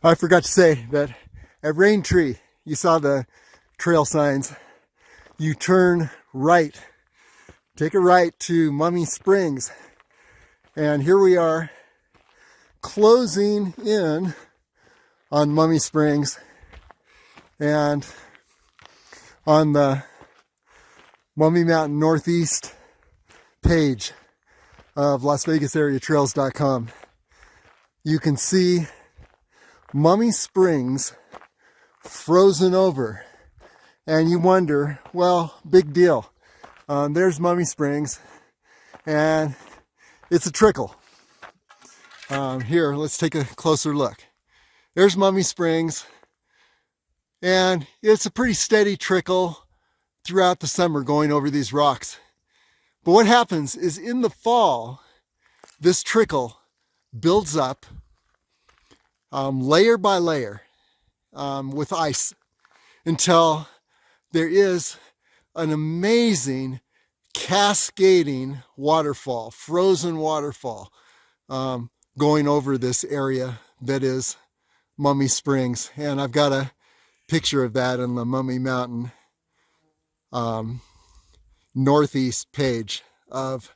I forgot to say that at Rain Tree, you saw the trail signs. You turn right, take a right to Mummy Springs. And here we are closing in on Mummy Springs. And on the Mummy Mountain Northeast page of LasVegasAreaTrails.com, you can see Mummy Springs frozen over. And you wonder, well, big deal. There's Mummy Springs, and it's a trickle. Here, let's take a closer look. There's Mummy Springs, and it's a pretty steady trickle throughout the summer going over these rocks. But what happens is in the fall, this trickle builds up layer by layer with ice until there is an amazing cascading waterfall, frozen waterfall, going over this area that is Mummy Springs. And I've got a picture of that on the Mummy Mountain Northeast page of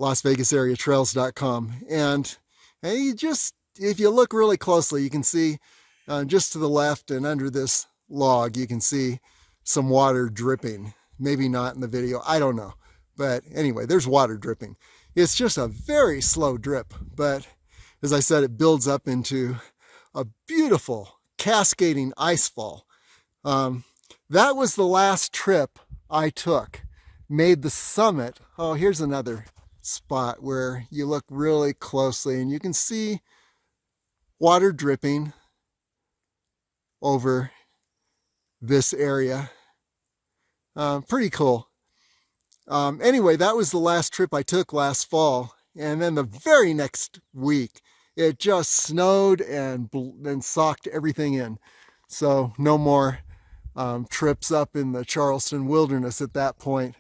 LasVegasAreaTrails.com. And you just, if you look really closely, you can see just to the left and under this log, you can see some water dripping. Maybe not in the video, I don't know. But anyway, there's water dripping. It's just a very slow drip, but as I said, it builds up into a beautiful cascading ice fall. That was the last trip I took. Made the summit. Oh, here's another spot where you look really closely and you can see water dripping over this area. Pretty cool. Anyway, that was the last trip I took last fall. And then the very next week, it just snowed and socked everything in. So no more trips up in the Charleston wilderness at that point.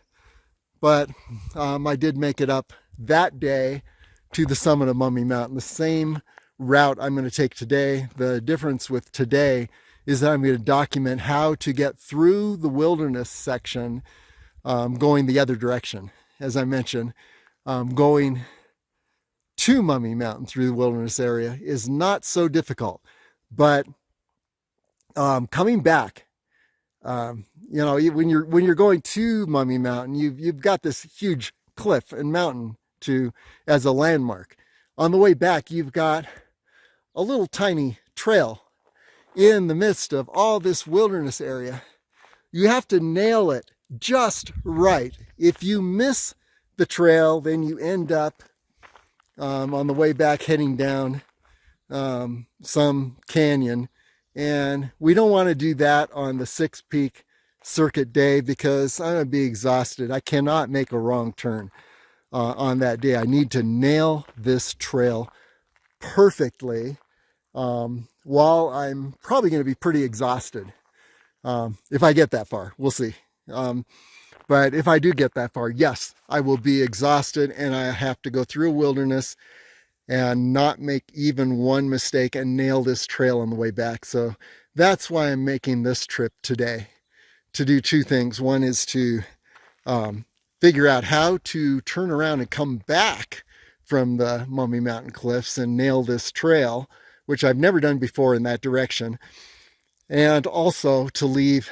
But I did make it up that day to the summit of Mummy Mountain. The same route I'm going to take today. The difference with today is that I'm going to document how to get through the wilderness section going the other direction. As I mentioned, going to Mummy Mountain through the wilderness area is not so difficult. But coming back, when you're going to Mummy Mountain, you've got this huge cliff and mountain as a landmark. On the way back, you've got a little tiny trail in the midst of all this wilderness area. You have to nail it just right. If you miss the trail, then you end up on the way back heading down some canyon. And we don't want to do that on the 6 Peak circuit day because I'm going to be exhausted. I cannot make a wrong turn on that day. I need to nail this trail perfectly while I'm probably going to be pretty exhausted. If I get that far, we'll see. But if I do get that far, yes, I will be exhausted and I have to go through a wilderness and not make even one mistake and nail this trail on the way back. So that's why I'm making this trip today, to do 2 things. One is to figure out how to turn around and come back from the Mummy Mountain cliffs and nail this trail, which I've never done before in that direction. And also to leave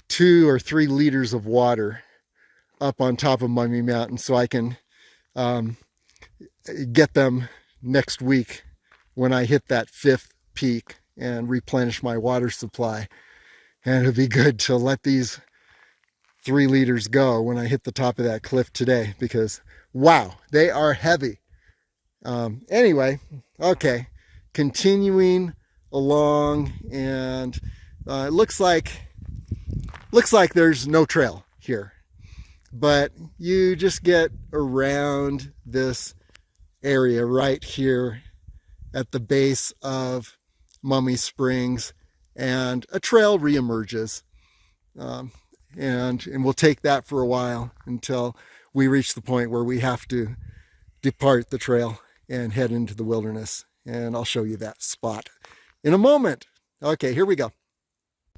2 or 3 liters of water up on top of Mummy Mountain so I can get them next week when I hit that 5th peak and replenish my water supply. And it'd be good to let these 3 liters go when I hit the top of that cliff today because, wow, they are heavy. Anyway, okay, continuing along, and it looks like there's no trail here, but you just get around this area right here at the base of Mummy Springs and a trail reemerges. And we'll take that for a while until we reach the point where we have to depart the trail and head into the wilderness. and I'll show you that spot in a moment. Okay, here we go.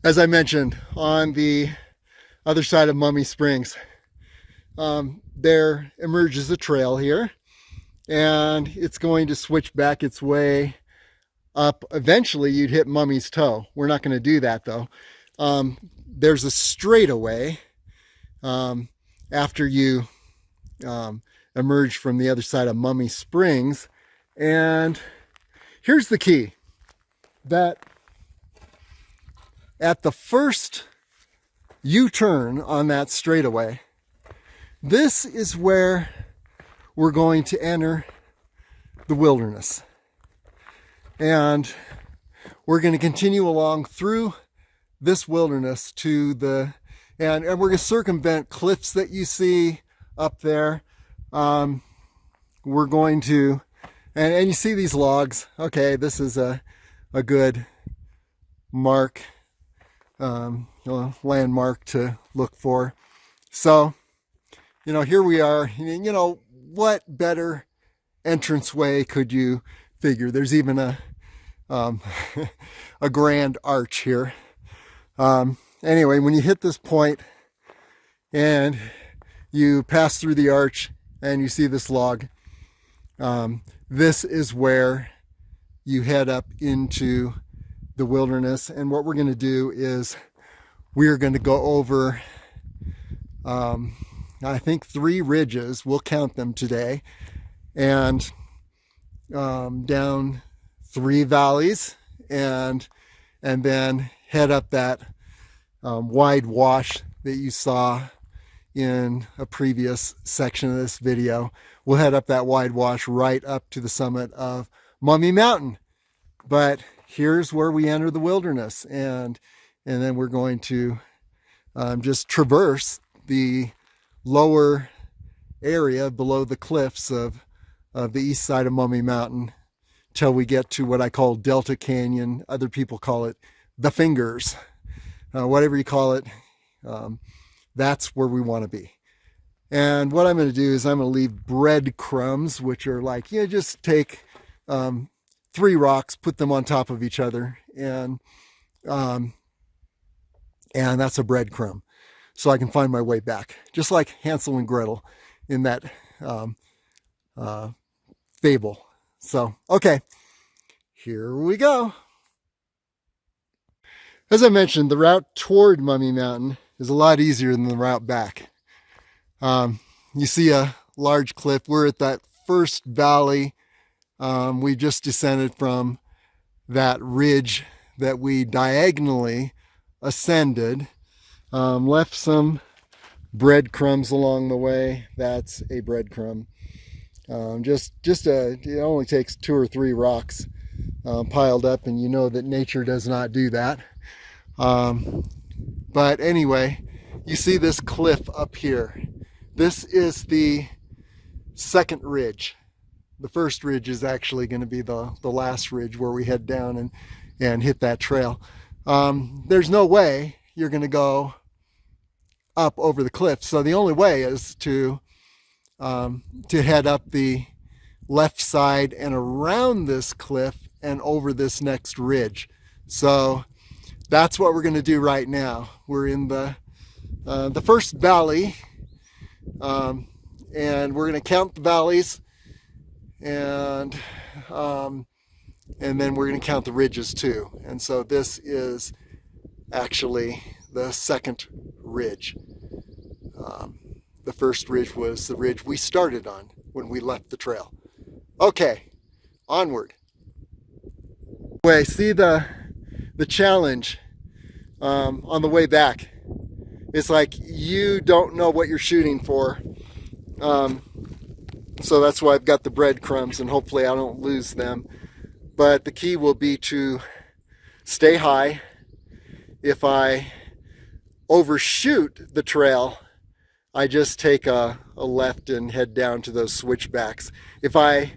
As I mentioned, on the other side of Mummy Springs, there emerges a trail here, and it's going to switch back its way up. Eventually you'd hit Mummy's Toe. We're not going to do that though. There's a straightaway after you emerge from the other side of Mummy Springs, and here's the key, that at the first U-turn on that straightaway, this is where we're going to enter the wilderness. And we're going to continue along through this wilderness to the, and we're going to circumvent cliffs that you see up there. We're going to, and you see these logs. Okay, this is a good mark, landmark to look for. So, here we are. What better entranceway could you figure? There's even a a grand arch here. Anyway, when you hit this point and you pass through the arch and you see this log, this is where you head up into the wilderness. And what we're going to do is we're going to go over I think 3 ridges. We'll count them today, and down 3 valleys, and then head up that wide wash that you saw in a previous section of this video. We'll head up that wide wash right up to the summit of Mummy Mountain. But here's where we enter the wilderness, and then we're going to just traverse the lower area below the cliffs of the east side of Mummy Mountain till we get to what I call Delta Canyon. Other people call it the Fingers. Whatever you call it, that's where we want to be. And what I'm going to do is I'm going to leave breadcrumbs, which are like, just take 3 rocks, put them on top of each other, and that's a breadcrumb. So I can find my way back, just like Hansel and Gretel in that fable. So, okay, here we go. As I mentioned, the route toward Mummy Mountain is a lot easier than the route back. You see a large cliff. We're at that first valley. We just descended from that ridge that we diagonally ascended. Left some breadcrumbs along the way. That's a breadcrumb. It only takes 2 or 3 rocks piled up, and you know that nature does not do that. But anyway, you see this cliff up here. This is the second ridge. The first ridge is actually going to be the last ridge where we head down and hit that trail. There's no way you're going to go up over the cliff. So the only way is to head up the left side and around this cliff and over this next ridge. So that's what we're going to do right now. We're in the first valley, and we're going to count the valleys, and then we're going to count the ridges too. And so this is actually the second ridge. The first ridge was the ridge we started on when we left the trail. Okay, onward. Anyway, see the challenge on the way back. It's like you don't know what you're shooting for. So that's why I've got the breadcrumbs, and hopefully I don't lose them. But the key will be to stay high. If I overshoot the trail, I just take a left and head down to those switchbacks. If I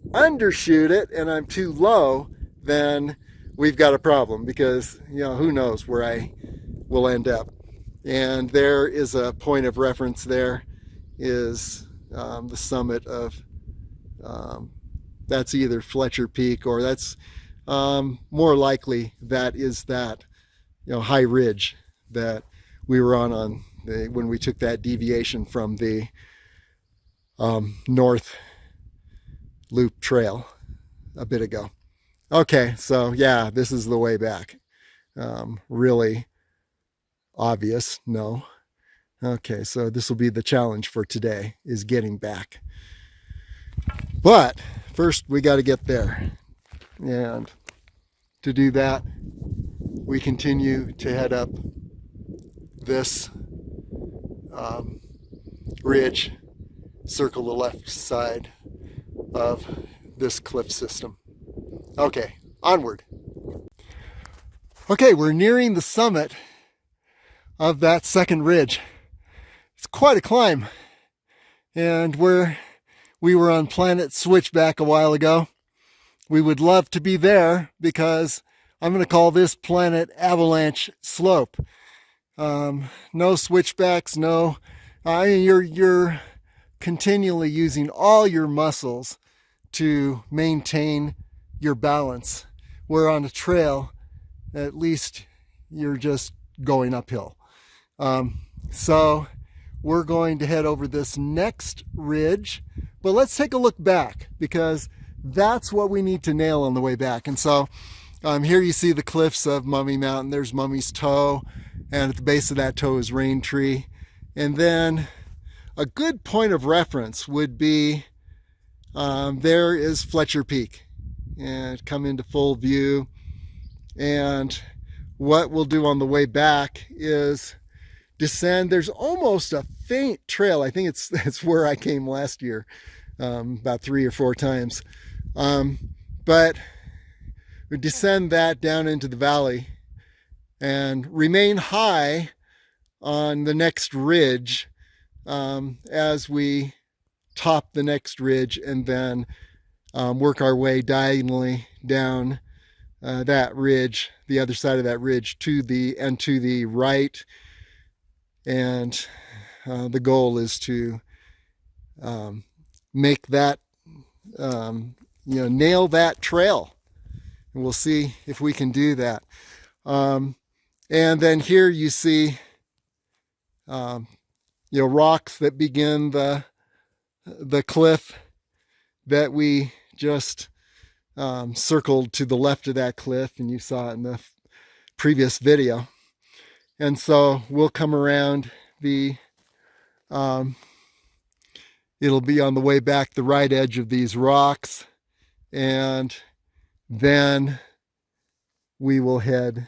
undershoot it and I'm too low, then we've got a problem, because who knows where I will end up. And there is a point of reference. There is the summit of that's either Fletcher Peak, or that's more likely that is that, high ridge that we were on when we took that deviation from the North Loop Trail a bit ago. Okay, so yeah, this is the way back. Really obvious, no. Okay, so this will be the challenge for today, is getting back. But first we got to get there. And to do that, we continue to head up this ridge, circle the left side of this cliff system. Okay, onward. Okay, we're nearing the summit of that second ridge. It's quite a climb. And where we were on Planet Switchback a while ago, we would love to be there, because I'm going to call this planet Avalanche Slope. No switchbacks, no. You're continually using all your muscles to maintain your balance. Where on a trail, at least you're just going uphill. So we're going to head over this next ridge, but let's take a look back, because that's what we need to nail on the way back. And so here you see the cliffs of Mummy Mountain. There's Mummy's Toe, and at the base of that toe is Rain Tree. And then a good point of reference would be there is Fletcher Peak, and come into full view. And what we'll do on the way back is descend. There's almost a faint trail. I think it's where I came last year, about 3 or 4 times. But we descend that down into the valley and remain high on the next ridge as we top the next ridge, and then work our way diagonally down that ridge, the other side of that ridge, to the right. And the goal is to make that, nail that trail. And we'll see if we can do that. And then here you see, rocks that begin the cliff that we just circled to the left of that cliff, and you saw it in the previous video. And so we'll come around it'll be on the way back, the right edge of these rocks, and then we will head,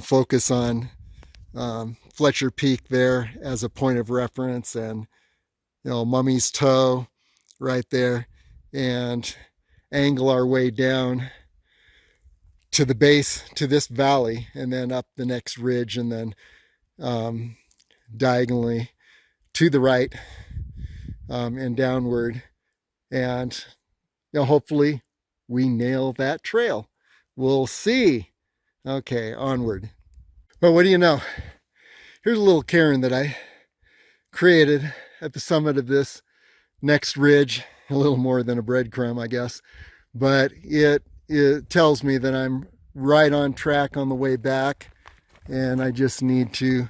focus on Fletcher Peak there as a point of reference, and Mummy's Toe right there, and angle our way down to the base, to this valley, and then up the next ridge, and then diagonally to the right and downward. And hopefully we nail that trail. We'll see. Okay, onward. Well, what do you know? Here's a little cairn that I created at the summit of this next ridge. A little more than a breadcrumb, I guess. But it tells me that I'm right on track on the way back, and I just need to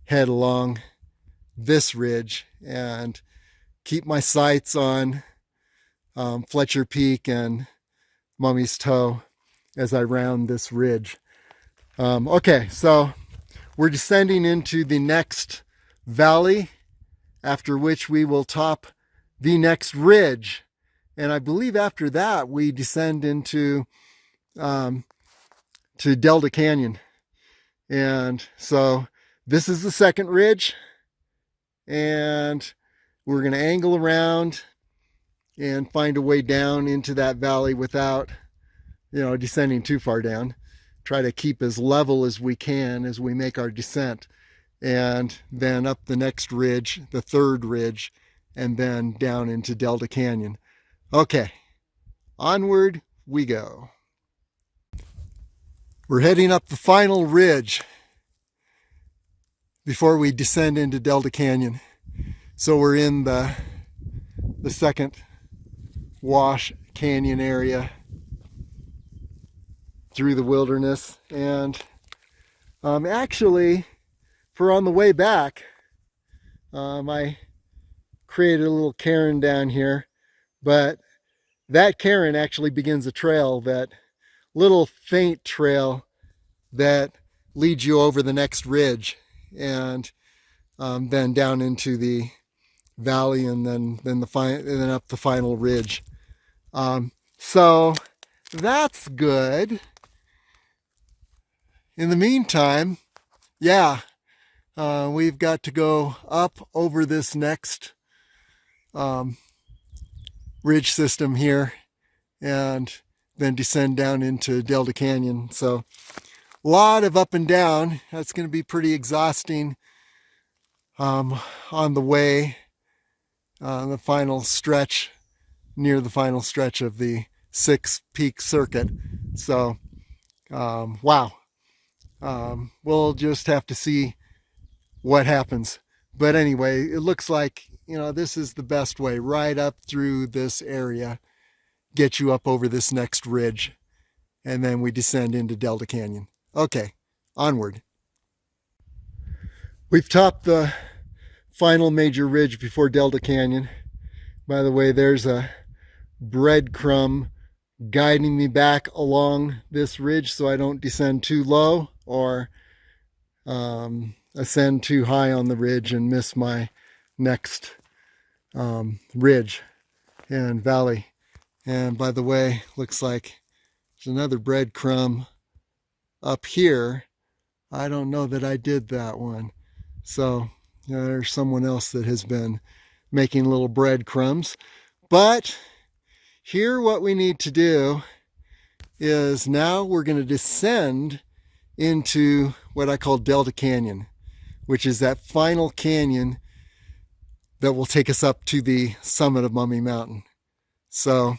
head along this ridge and keep my sights on Fletcher Peak and Mummy's Toe as I round this ridge. Okay, so we're descending into the next valley, after which we will top the next ridge. And I believe after that we descend into to Delta Canyon. And so this is the second ridge, and we're going to angle around and find a way down into that valley without, descending too far down. Try to keep as level as we can as we make our descent, and then up the next ridge, the third ridge, and then down into Delta Canyon. Okay, onward we go. We're heading up the final ridge before we descend into Delta Canyon. So we're in the the second wash canyon area through the wilderness. And actually, for on the way back, I created a little cairn down here, but that cairn actually begins a trail, that little faint trail that leads you over the next ridge, and then down into the valley, and then up the final ridge. So that's good. In the meantime, yeah, we've got to go up over this next ridge system here, and then descend down into Delta Canyon. So a lot of up and down. That's going to be pretty exhausting on the way, the final stretch, near the final stretch of the 6-peak circuit. So wow. We'll just have to see what happens. But anyway, it looks like, this is the best way, right up through this area, get you up over this next ridge, and then we descend into Delta Canyon. Okay, onward. We've topped the final major ridge before Delta Canyon. By the way, there's a breadcrumb guiding me back along this ridge so I don't descend too low or ascend too high on the ridge and miss my next ridge and valley. And by the way, looks like there's another breadcrumb up here. I don't know that I did that one. So there's someone else that has been making little breadcrumbs. But here what we need to do is now we're going to descend into what I call Delta Canyon, which is that final canyon that will take us up to the summit of Mummy Mountain. So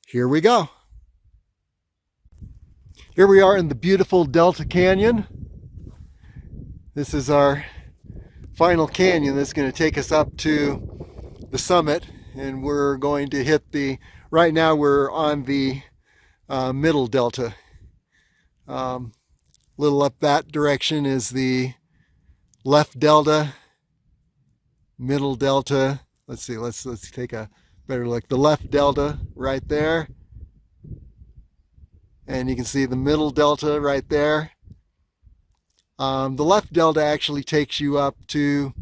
here we go. Here we are in the beautiful Delta Canyon. This is our final canyon that's going to take us up to the summit, and we're going to hit right now we're on the middle delta. Little up that direction is the left delta, middle delta. Let's see, let's take a better look. The left delta right there, and you can see the middle delta right there. The left delta actually takes you up to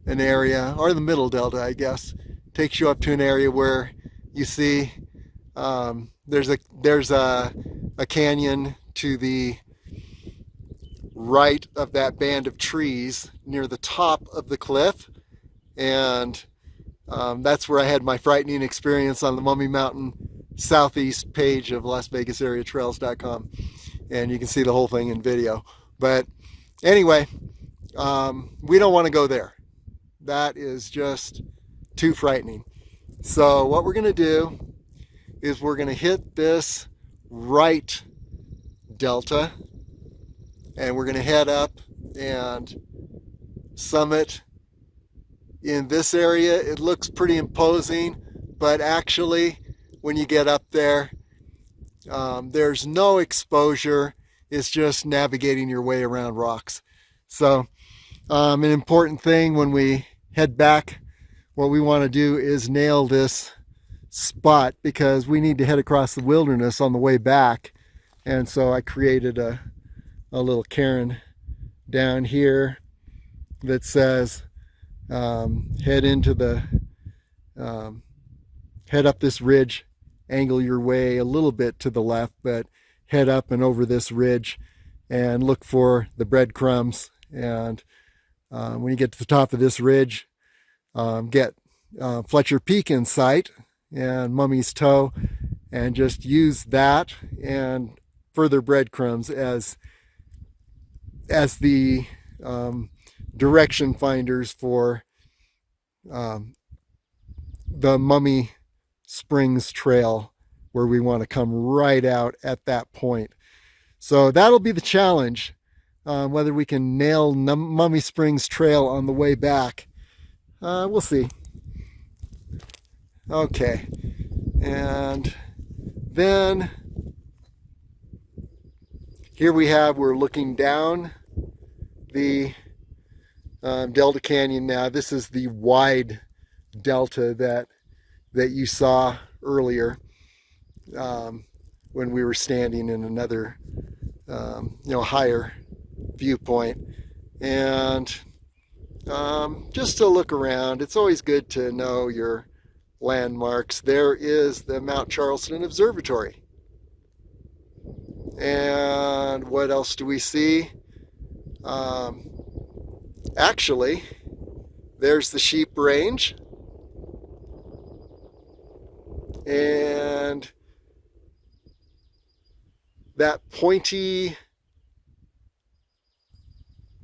an area, or the middle delta, I guess, takes you up to an area where you see there's a canyon to the right of that band of trees near the top of the cliff, and that's where I had my frightening experience on the Mummy Mountain Southeast page of LasVegasAreaTrails.com, and you can see the whole thing in video. But anyway, we don't want to go there. That is just too frightening. So what we're going to do is we're going to hit this right delta, and we're going to head up and summit in this area. It looks pretty imposing, but actually when you get up there, there's no exposure. It's just navigating your way around rocks. So an important thing when we head back, what we want to do is nail this spot, because we need to head across the wilderness on the way back. And so I created a little cairn down here that says head up this ridge, angle your way a little bit to the left, but head up and over this ridge and look for the breadcrumbs. And when you get to the top of this ridge, get Fletcher Peak in sight and Mummy's Toe, and just use that and further breadcrumbs as the direction finders for the Mummy Springs Trail, where we want to come right out at that point. So that'll be the challenge, whether we can nail Mummy Springs Trail on the way back. We'll see. Okay, and then here we're looking down the Delta Canyon now. This is the wide delta that you saw earlier when we were standing in another higher viewpoint. And just to look around, it's always good to know your landmarks. There is the Mount Charleston Observatory. And what else do we see? Actually, there's the Sheep Range. And that pointy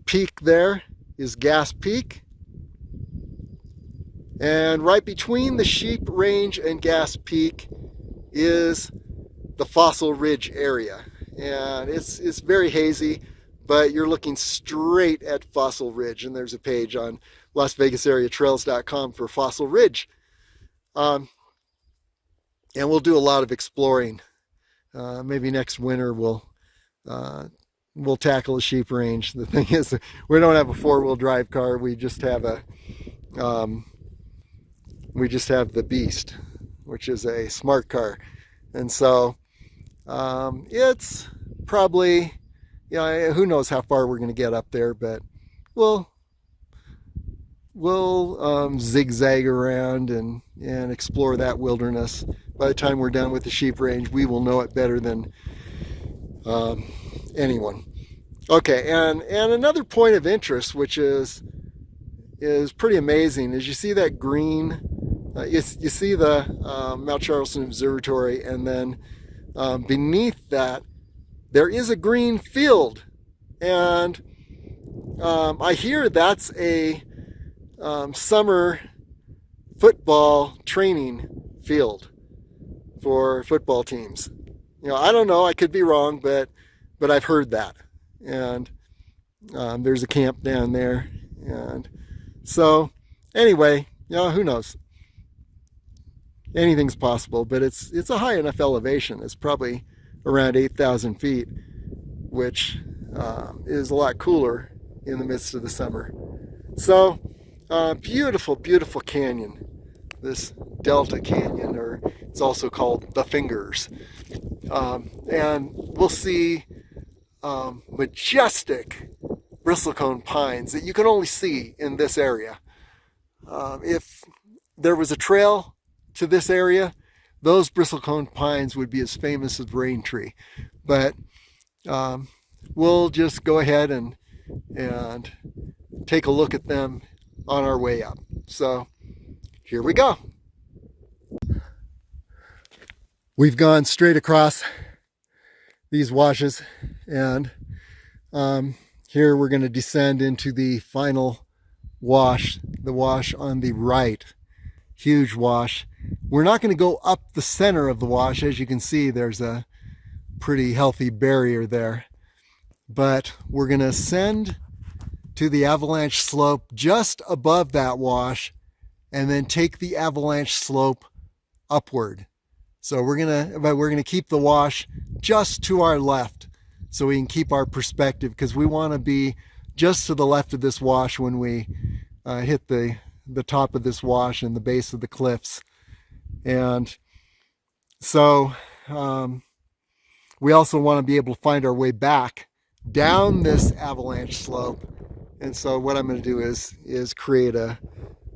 peak there is Gas Peak. And right between the Sheep Range and Gas Peak is the Fossil Ridge area. And it's very hazy, but you're looking straight at Fossil Ridge. And there's a page on LasVegasAreaTrails.com for Fossil Ridge. And we'll do a lot of exploring. Maybe next winter we'll tackle the Sheep Range. The thing is, we don't have a four-wheel drive car. We just have the Beast, which is a smart car, and so it's probably, who knows how far we're going to get up there, but we'll zigzag around and explore that wilderness. By the time we're done with the Sheep Range, we will know it better than anyone. Okay, and another point of interest, which is pretty amazing, is you see that green, you see the Mount Charleston Observatory, and then beneath that there is a green field, and I hear that's a summer football training field for football teams. I don't know, I could be wrong, but I've heard that. And there's a camp down there. And so anyway, who knows? Anything's possible, but it's a high enough elevation. It's probably around 8,000 feet, which is a lot cooler in the midst of the summer. So beautiful, beautiful canyon. This Delta Canyon, or it's also called the Fingers. And we'll see majestic bristlecone pines that you can only see in this area. If there was a trail to this area, those bristlecone pines would be as famous as Rain Tree. But we'll just go ahead and take a look at them on our way up. So here we go. We've gone straight across these washes, and here we're going to descend into the final wash, the wash on the right. Huge wash. We're not going to go up the center of the wash. As you can see, there's a pretty healthy barrier there. But we're going to ascend to the Avalanche Slope just above that wash, and then take the Avalanche Slope upward. So we're gonna keep the wash just to our left, so we can keep our perspective, because we want to be just to the left of this wash when we hit the top of this wash and the base of the cliffs. And so we also want to be able to find our way back down this Avalanche Slope. And so what I'm going to do is create a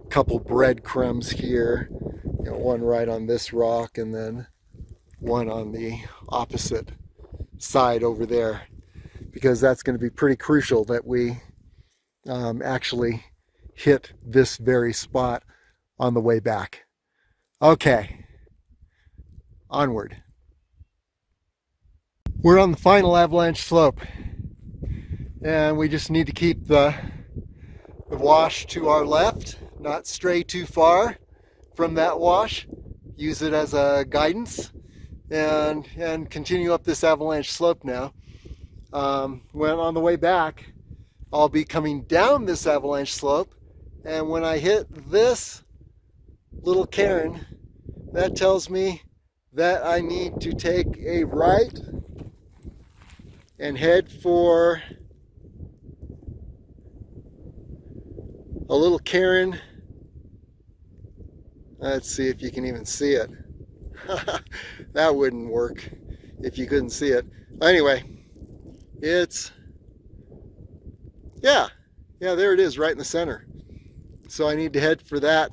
couple breadcrumbs here, one right on this rock and then one on the opposite side over there, because that's going to be pretty crucial that we actually hit this very spot on the way back. Okay, onward. We're on the final Avalanche Slope, and we just need to keep the wash to our left, not stray too far from that wash. Use it as a guidance, and continue up this Avalanche Slope now. When on the way back, I'll be coming down this Avalanche Slope, and when I hit this little cairn, that tells me that I need to take a right and head for a little cairn. Let's see if you can even see it. That wouldn't work if you couldn't see it. Anyway, it's, yeah, there it is right in the center. So I need to head for that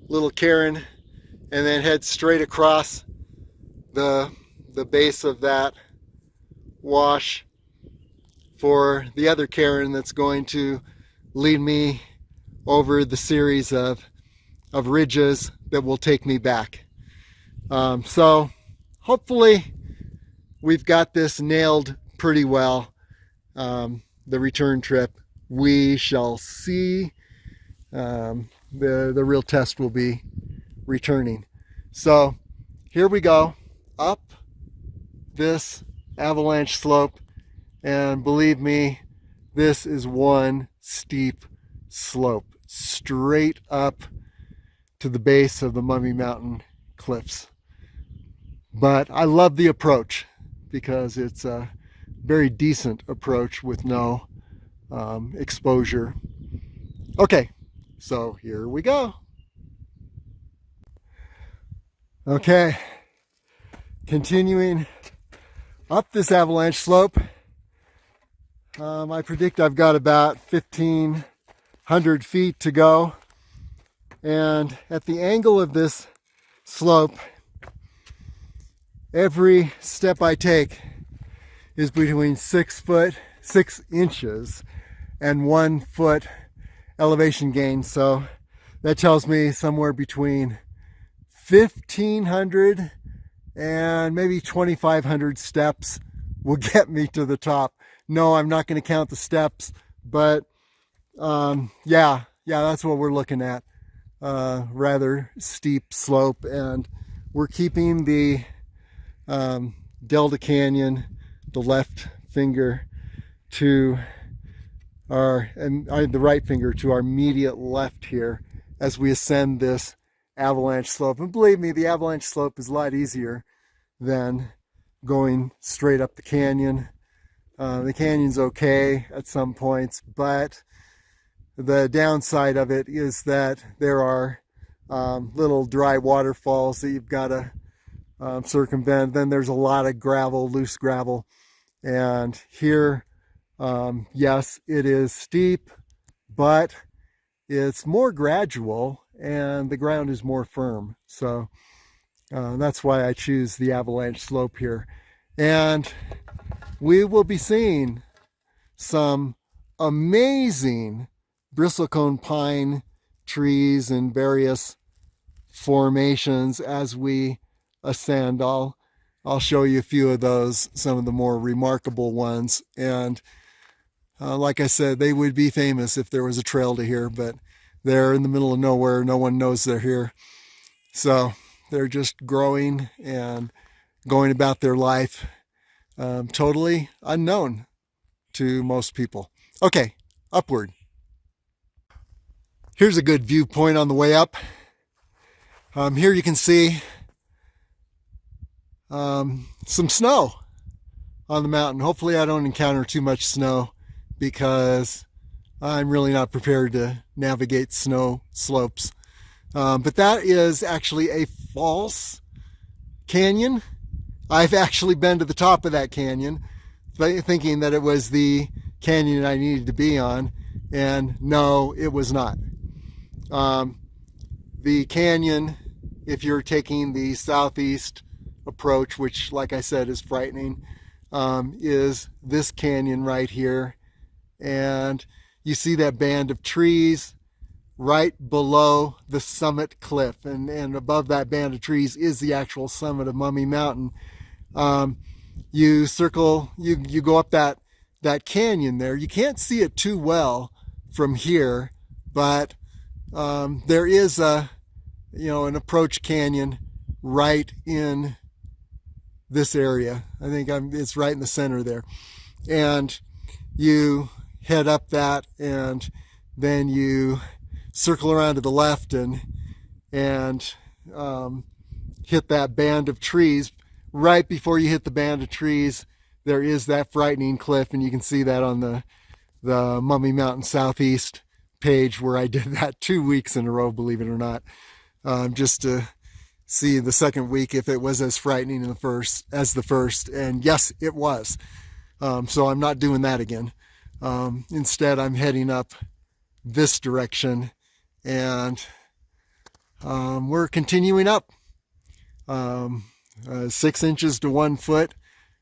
little cairn and then head straight across the base of that wash for the other cairn that's going to lead me over the series of ridges that will take me back. So hopefully we've got this nailed pretty well. The return trip, we shall see. The real test will be returning. So here we go up this avalanche slope, and believe me, this is one steep slope straight up to the base of the Mummy Mountain cliffs. But I love the approach because it's a very decent approach with no exposure. Okay, so here we go. Okay, continuing up this avalanche slope. I predict I've got about 1,500 feet to go. And at the angle of this slope, every step I take is between 6 inches and 1 foot elevation gain. So that tells me somewhere between 1,500 and maybe 2,500 steps will get me to the top. No, I'm not going to count the steps, but yeah, that's what we're looking at. Rather steep slope, and we're keeping the Delta Canyon, the left finger to our, and the right finger to our immediate left here as we ascend this avalanche slope. And believe me, the avalanche slope is a lot easier than going straight up the canyon. The canyon's okay at some points, but the downside of it is that there are little dry waterfalls that you've got to circumvent. Then there's a lot of gravel, loose gravel. And here, yes, it is steep, but it's more gradual and the ground is more firm. So that's why I choose the avalanche slope here. And we will be seeing some amazing bristlecone pine trees in various formations as we ascend. I'll show you a few of those, some of the more remarkable ones. And like I said, they would be famous if there was a trail to here, but they're in the middle of nowhere. No one knows they're here. So they're just growing and going about their life, totally unknown to most people. Okay, upward. Here's a good viewpoint on the way up. Here you can see some snow on the mountain. Hopefully I don't encounter too much snow because I'm really not prepared to navigate snow slopes. But that is actually a false canyon. I've actually been to the top of that canyon thinking that it was the canyon I needed to be on, and no, it was not. The canyon, if you're taking the southeast approach, which like I said is frightening, is this canyon right here. And you see that band of trees right below the summit cliff, and above that band of trees is the actual summit of Mummy Mountain. You circle, you go up that canyon there. You can't see it too well from here, but there is an approach canyon right in this area. I think it's right in the center there. And you head up that, and then you circle around to the left and hit that band of trees. Right before you hit the band of trees, there is that frightening cliff, and you can see that on the Mummy Mountain Southeast page where I did that 2 weeks in a row, believe it or not, just to see the second week if it was as frightening as the first. And yes, it was. So I'm not doing that again. Instead, I'm heading up this direction, and we're continuing up. 6 inches to 1 foot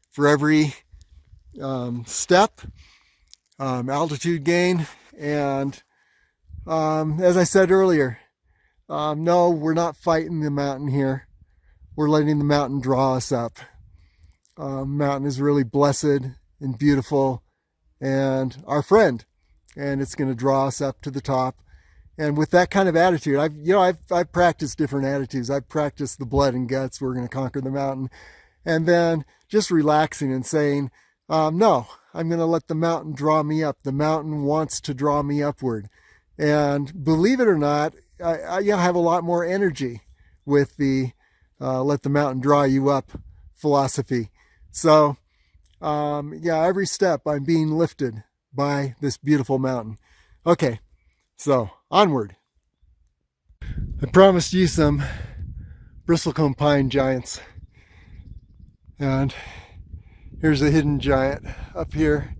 for every step, altitude gain. And as I said earlier, no, we're not fighting the mountain here. We're letting the mountain draw us up. Mountain is really blessed and beautiful and our friend, and it's going to draw us up to the top. And with that kind of attitude, I've practiced different attitudes. I've practiced the blood and guts, we're going to conquer the mountain. And then just relaxing and saying, no, I'm going to let the mountain draw me up. The mountain wants to draw me upward. And believe it or not, I have a lot more energy with the let the mountain draw you up philosophy. So, every step I'm being lifted by this beautiful mountain. Okay, so onward. I promised you some bristlecone pine giants. And here's a hidden giant up here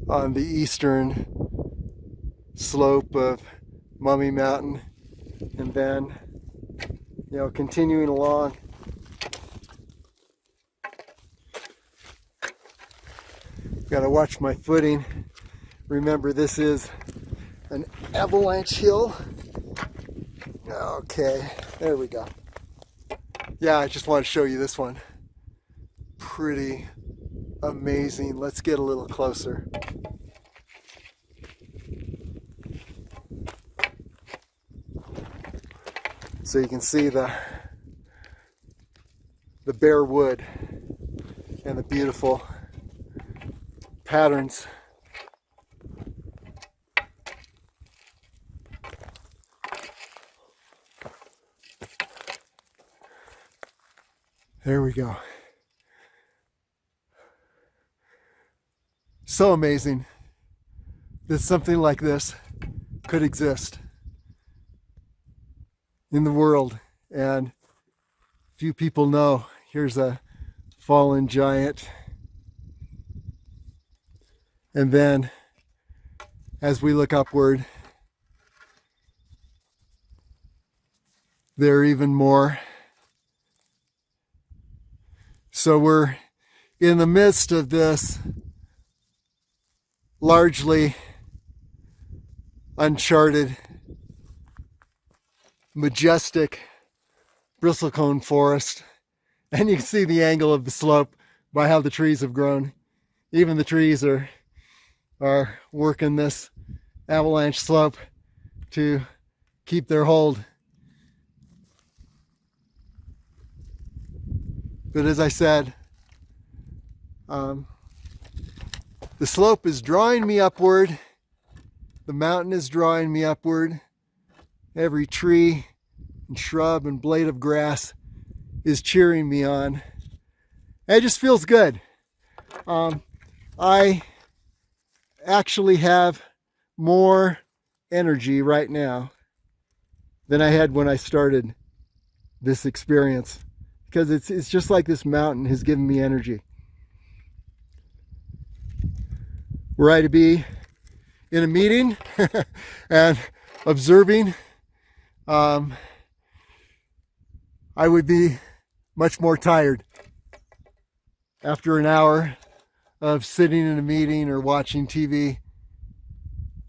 on the eastern slope of Mummy Mountain. And then, continuing along, got to watch my footing. Remember, this is an Avalanche Hill. Okay, there we go. Yeah, I just want to show you this one. Pretty amazing. Let's get a little closer. So you can see the bare wood and the beautiful patterns. There we go. So amazing that something like this could exist in the world, and few people know. Here's a fallen giant. And then as we look upward, there are even more. So we're in the midst of this largely uncharted, majestic bristlecone forest. And you can see the angle of the slope by how the trees have grown. Even the trees are working this avalanche slope to keep their hold. But as I said, the slope is drawing me upward. The mountain is drawing me upward. Every tree and shrub and blade of grass is cheering me on. It just feels good. I actually have more energy right now than I had when I started this experience, because it's just like this mountain has given me energy. Were I to be in a meeting and observing, I would be much more tired after an hour of sitting in a meeting or watching TV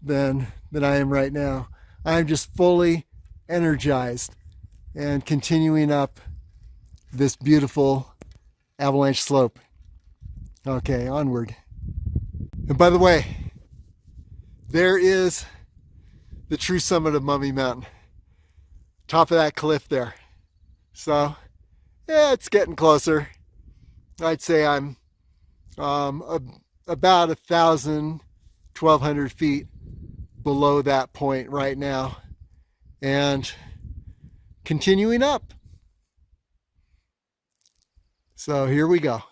than I am right now. I'm just fully energized and continuing up this beautiful avalanche slope. Okay, onward. And by the way, there is the true summit of Mummy Mountain. Top of that cliff there. So, yeah, it's getting closer. I'd say I'm about 1,000, 1,200 feet below that point right now. and continuing up. So here we go.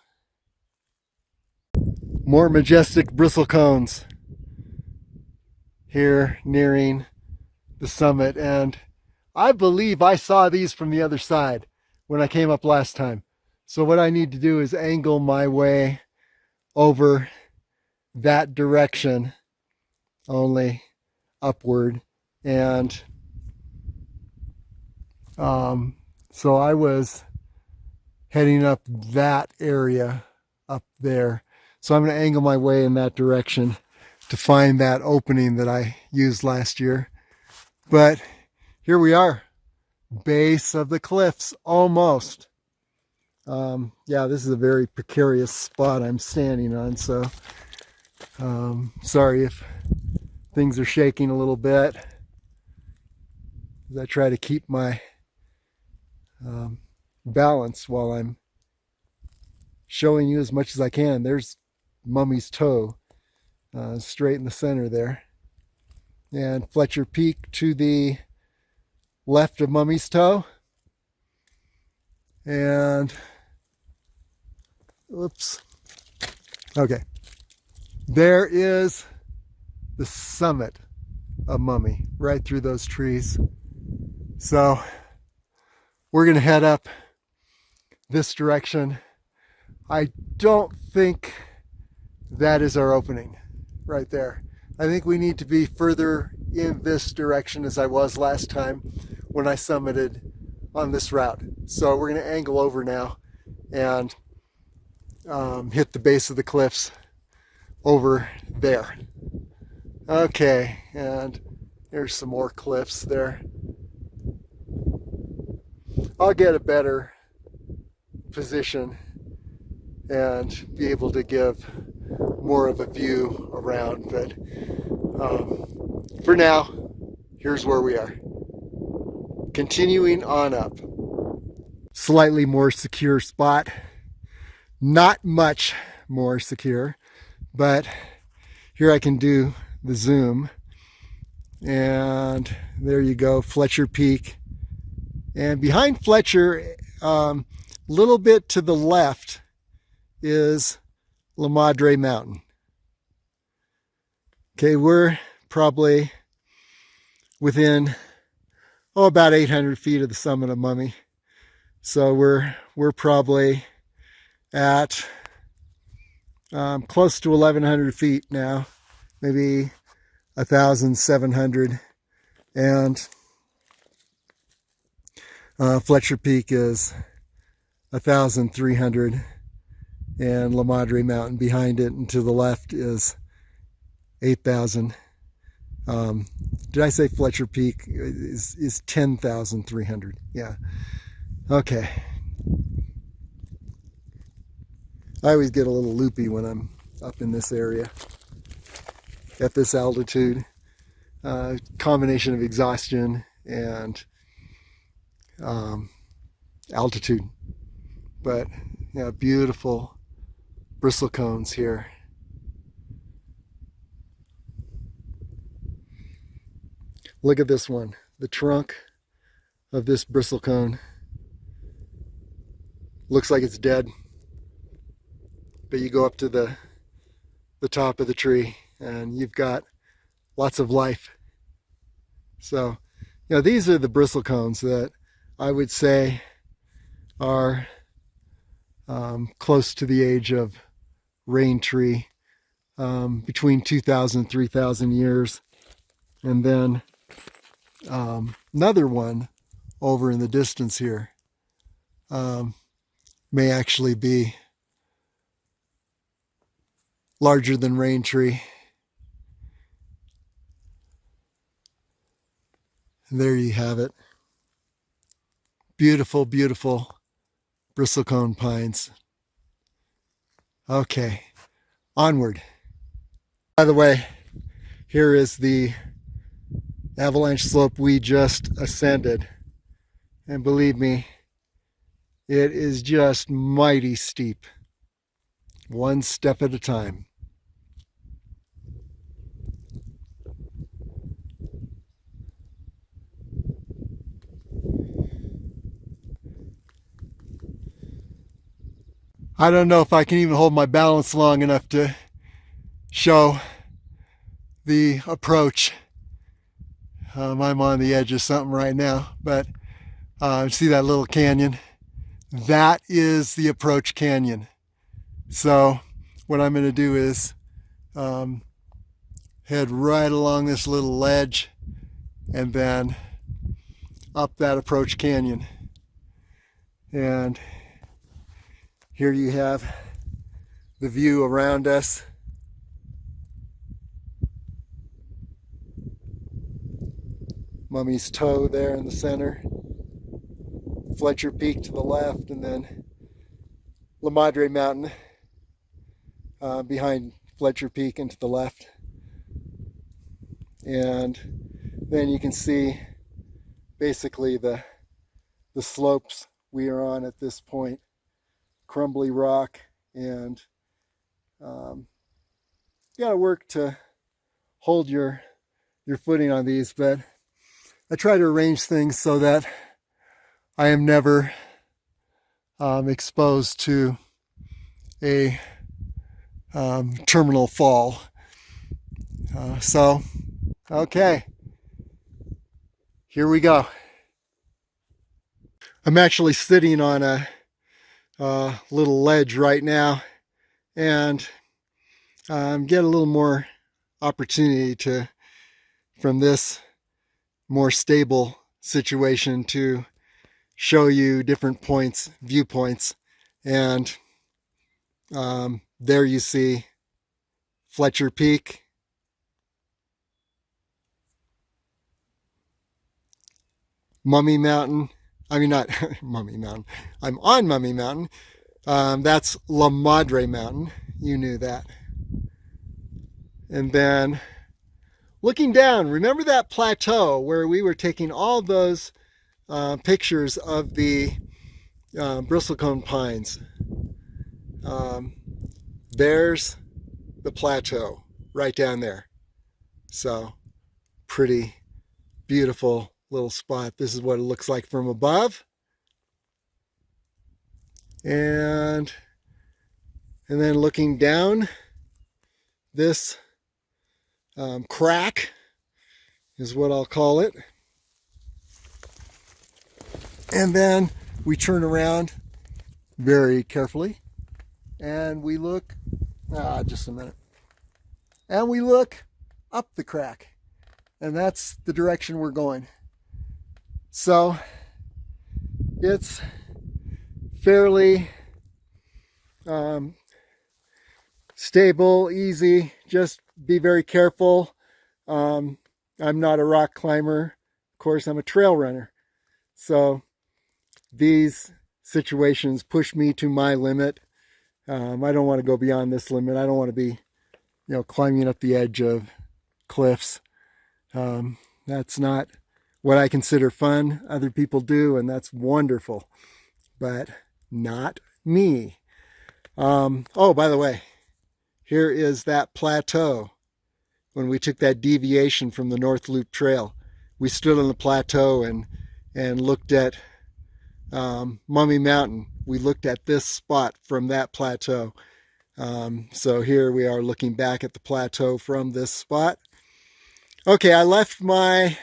More majestic bristlecones here nearing the summit, and I believe I saw these from the other side when I came up last time. So what I need to do is angle my way over that direction, only upward. And so I was heading up that area up there. So I'm going to angle my way in that direction to find that opening that I used last year. But here we are, base of the cliffs, almost. Yeah, this is a very precarious spot I'm standing on, so sorry if things are shaking a little bit as I try to keep my balance while I'm showing you as much as I can. There's Mummy's Toe, straight in the center there, and Fletcher Peak to the left of Mummy's Toe, and oops, okay, there is the summit of Mummy right through those trees. So we're gonna head up this direction. I don't think that is our opening right there. I think we need to be further in this direction as I was last time when I summited on this route. So we're going to angle over now and hit the base of the cliffs over there. Okay, and there's some more cliffs there. I'll get a better position and be able to give more of a view around, but for now, here's where we are. Continuing on up. Slightly more secure spot. Not much more secure, but here I can do the zoom. And there you go, Fletcher Peak. And behind Fletcher, little bit to the left, is La Madre Mountain. Okay, we're probably within about 800 feet of the summit of Mummy. So we're probably at close to 1,100 feet now, maybe 1,700, and Fletcher Peak is 1,300. And La Madre Mountain behind it and to the left is 8,000. Did I say Fletcher Peak is 10,300? Yeah. Okay. I always get a little loopy when I'm up in this area at this altitude. Combination of exhaustion and altitude. But yeah, beautiful bristlecones here. Look at this one, the trunk of this bristlecone. Looks like it's dead, but you go up to the top of the tree and you've got lots of life. So, you know, these are the bristlecones that I would say are close to the age of rain tree, between 2,000 and 3,000 years. And then another one over in the distance here may actually be larger than rain tree. And there you have it. Beautiful, beautiful bristlecone pines. Okay, onward. By the way, here is the Avalanche Slope we just ascended. And believe me, it is just mighty steep. One step at a time. I don't know if I can even hold my balance long enough to show the approach. I'm on the edge of something right now, but see that little canyon? That is the approach canyon. So what I'm going to do is head right along this little ledge and then up that approach canyon. And here you have the view around us. Mummy's Toe there in the center, Fletcher Peak to the left, and then La Madre Mountain behind Fletcher Peak and to the left. And then you can see basically the slopes we are on at this point. Crumbly rock, and you gotta work to hold your footing on these, but I try to arrange things so that I am never exposed to a terminal fall. So, okay, here we go. I'm actually sitting on a little ledge right now, and get a little more opportunity to, from this more stable situation, to show you different points, viewpoints. And there you see Fletcher Peak, Mummy Mountain. I mean, not Mummy Mountain. I'm on Mummy Mountain. That's La Madre Mountain. You knew that. And then looking down, remember that plateau where we were taking all those pictures of the bristlecone pines? There's the plateau right down there. So pretty beautiful little spot. This is what it looks like from above. And then looking down, this crack is what I'll call it. And then we turn around very carefully and we look, just a minute, and we look up the crack, and that's the direction we're going. So it's fairly stable, easy. Just be very careful. I'm not a rock climber. Of course, I'm a trail runner. So these situations push me to my limit. I don't want to go beyond this limit. I don't want to be, climbing up the edge of cliffs. That's not what I consider fun. Other people do, and that's wonderful, but not me. Oh, by the way, here is that plateau. When we took that deviation from the North Loop Trail, we stood on the plateau and looked at Mummy Mountain. We looked at this spot from that plateau. So here we are looking back at the plateau from this spot. Okay, I left my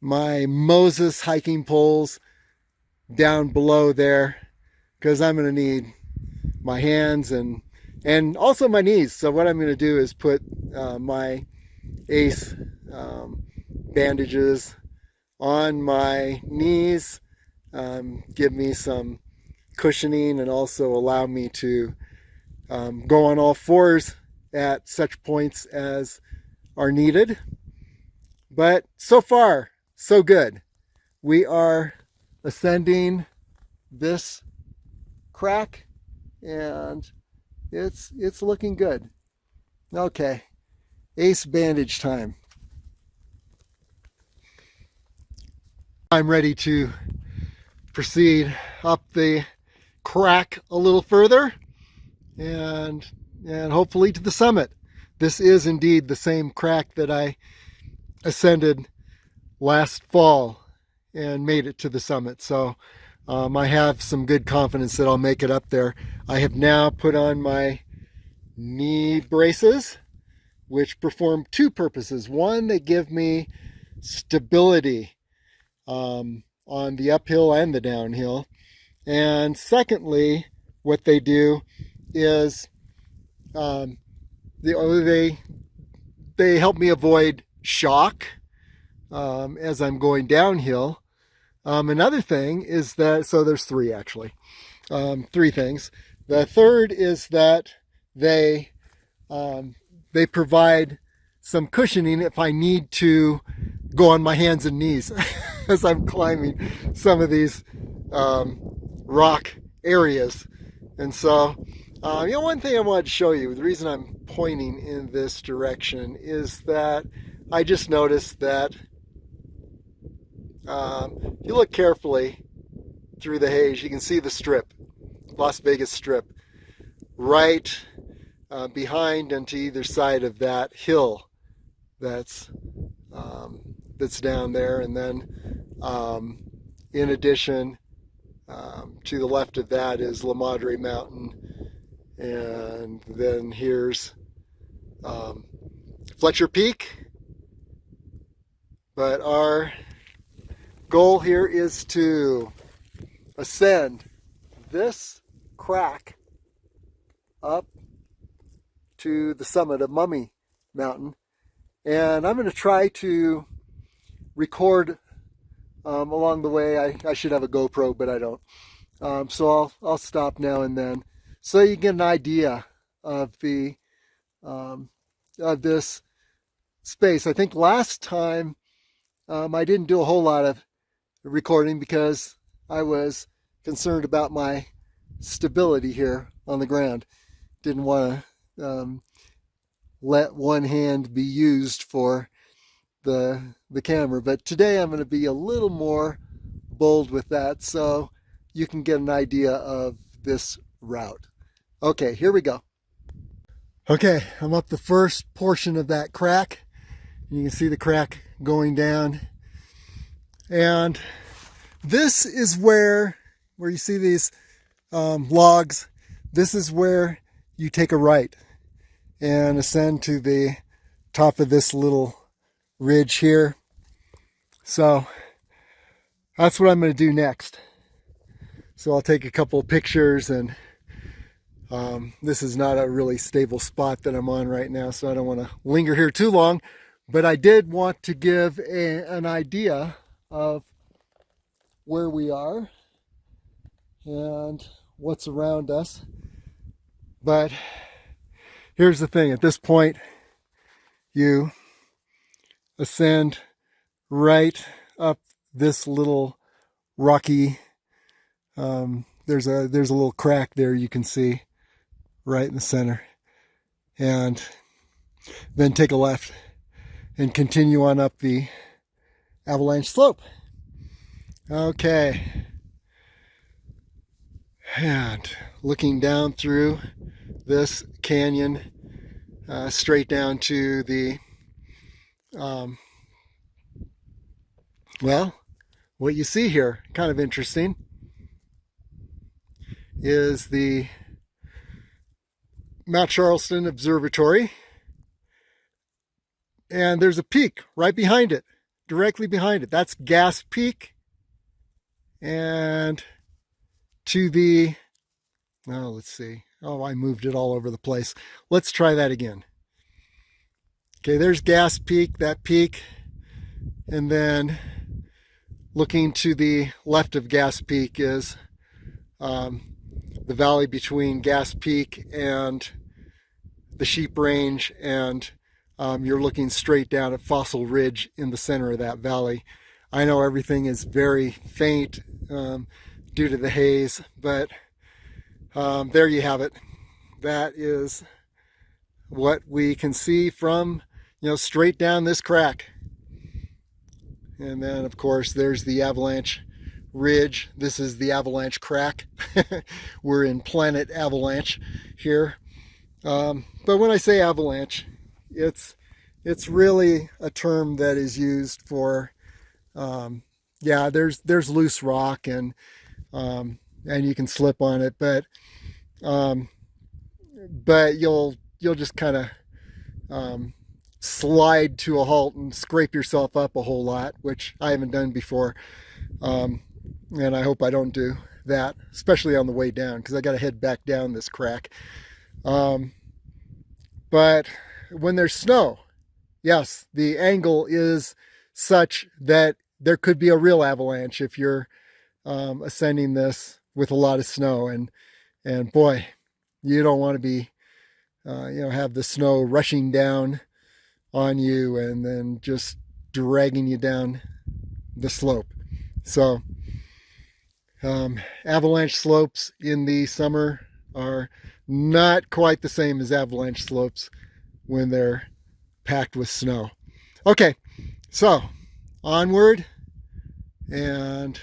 my Moses hiking poles down below there because I'm going to need my hands and also my knees. So what I'm going to do is put my ACE bandages on my knees, give me some cushioning, and also allow me to go on all fours at such points as are needed. But so far, so good. We are ascending this crack, and it's looking good. Okay, ACE bandage time. I'm ready to proceed up the crack a little further and hopefully to the summit. This is indeed the same crack that I ascended last fall and made it to the summit. So I have some good confidence that I'll make it up there. I have now put on my knee braces, which perform two purposes. One, they give me stability on the uphill and the downhill. And secondly, what they do is they help me avoid shock as I'm going downhill. Another thing is that, so there's three actually, three things. The third is that they provide some cushioning if I need to go on my hands and knees as I'm climbing some of these rock areas. And so, one thing I wanted to show you, the reason I'm pointing in this direction is that I just noticed that if you look carefully through the haze, you can see the strip, Las Vegas Strip, right behind and to either side of that hill that's down there. And then in addition, to the left of that is La Madre Mountain, and then here's Fletcher Peak. But our goal here is to ascend this crack up to the summit of Mummy Mountain, and I'm going to try to record along the way. I should have a GoPro, but I don't. So I'll stop now and then, so you get an idea of the of this space. I think last time I didn't do a whole lot of recording because I was concerned about my stability here on the ground. Didn't want to let one hand be used for the camera, but today I'm going to be a little more bold with that so you can get an idea of this route. Okay, here we go. Okay, I'm up the first portion of that crack. You can see the crack going down, and this is where you see these logs. This is where you take a right and ascend to the top of this little ridge here. So that's what I'm going to do next. So I'll take a couple of pictures, and this is not a really stable spot that I'm on right now, so I don't want to linger here too long, but I did want to give an idea of where we are and what's around us. But here's the thing, at this point you ascend right up this little rocky, there's a little crack there you can see right in the center, and then take a left and continue on up the Avalanche Slope. Okay, and looking down through this canyon straight down to the well, what you see here, kind of interesting, is the Mount Charleston Observatory, and there's a peak right behind it, directly behind it. That's Gas Peak. And to the, oh, let's see. Oh, I moved it all over the place. Let's try that again. Okay, there's Gas Peak, that peak. And then looking to the left of Gas Peak is the valley between Gas Peak and the Sheep Range, and you're looking straight down at Fossil Ridge in the center of that valley. I know everything is very faint due to the haze, but there you have it. That is what we can see from, straight down this crack. And then, of course, there's the Avalanche Ridge. This is the Avalanche Crack. We're in Planet Avalanche here. But when I say avalanche, it's really a term that is used for, there's loose rock, and and you can slip on it, but you'll just kind of slide to a halt and scrape yourself up a whole lot, which I haven't done before, and I hope I don't do that, especially on the way down, because I got to head back down this crack. But when there's snow, yes, the angle is such that there could be a real avalanche if you're ascending this with a lot of snow, and boy, you don't want to be have the snow rushing down on you and then just dragging you down the slope. So avalanche slopes in the summer are not quite the same as avalanche slopes when they're packed with snow. Okay, so onward, and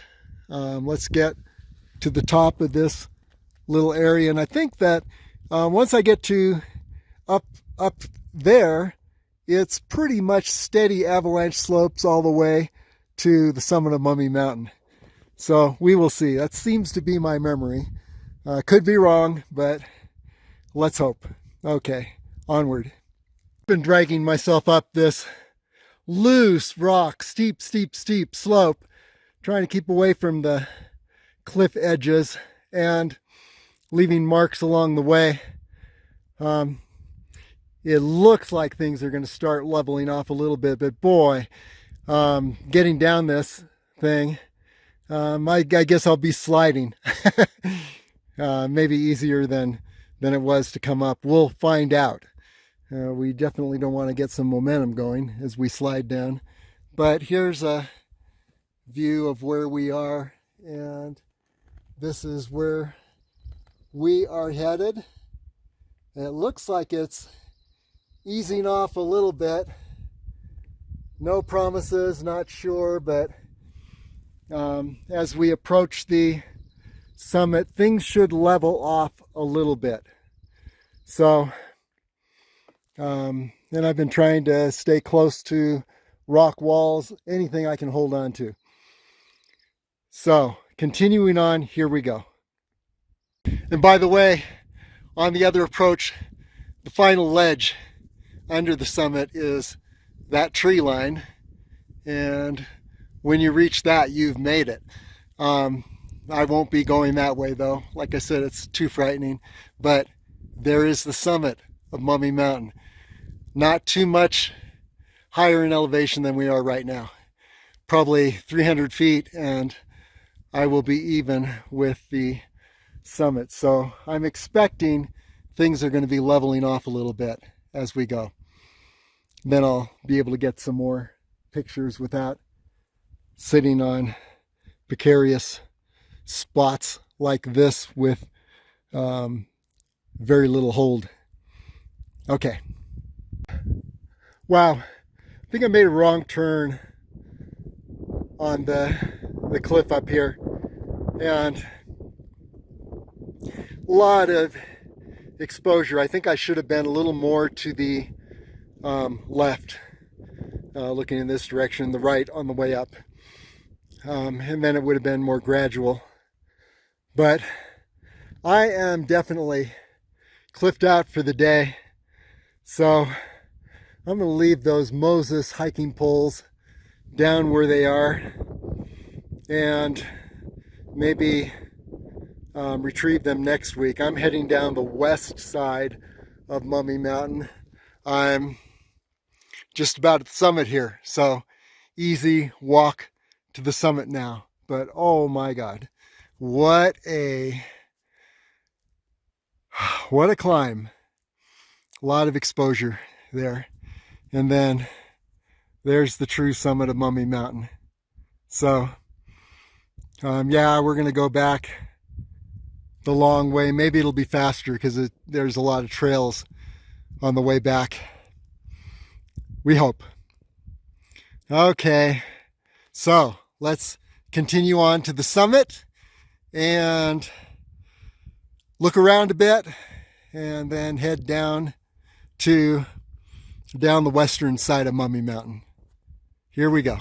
let's get to the top of this little area. And I think that once I get to up there, it's pretty much steady avalanche slopes all the way to the summit of Mummy Mountain. So we will see. That seems to be my memory. Could be wrong, but let's hope. Okay, onward. I've been dragging myself up this loose rock, steep slope, trying to keep away from the cliff edges and leaving marks along the way. It looks like things are going to start leveling off a little bit, but boy, getting down this thing, I guess I'll be sliding. Maybe easier than it was to come up. We'll find out. We definitely don't want to get some momentum going as we slide down. But here's a view of where we are, and this is where we are headed. It looks like it's easing off a little bit. No promises, not sure, but as we approach the summit, things should level off a little bit. So, and I've been trying to stay close to rock walls, anything I can hold on to. So, continuing on, here we go. And by the way, on the other approach, the final ledge under the summit is that tree line, and when you reach that, you've made it. I won't be going that way though. Like I said, it's too frightening, but there is the summit of Mummy Mountain. Not too much higher in elevation than we are right now. Probably 300 feet, and I will be even with the summit. So I'm expecting things are going to be leveling off a little bit as we go. Then I'll be able to get some more pictures without sitting on precarious spots like this with very little hold. Okay. Wow. I think I made a wrong turn on the cliff up here, and a lot of exposure. I think I should have been a little more to the left, looking in this direction, the right on the way up, and then it would have been more gradual. But I am definitely cliffed out for the day, so I'm going to leave those Moses hiking poles down where they are, and maybe retrieve them next week. I'm heading down the west side of Mummy Mountain. I'm just about at the summit here, so easy walk to the summit now. But oh my God, what a climb. A lot of exposure there. And then there's the true summit of Mummy Mountain. So yeah, we're going to go back the long way. Maybe it'll be faster because there's a lot of trails on the way back. We hope. Okay, so let's continue on to the summit and look around a bit, and then head down the western side of Mummy Mountain. Here we go.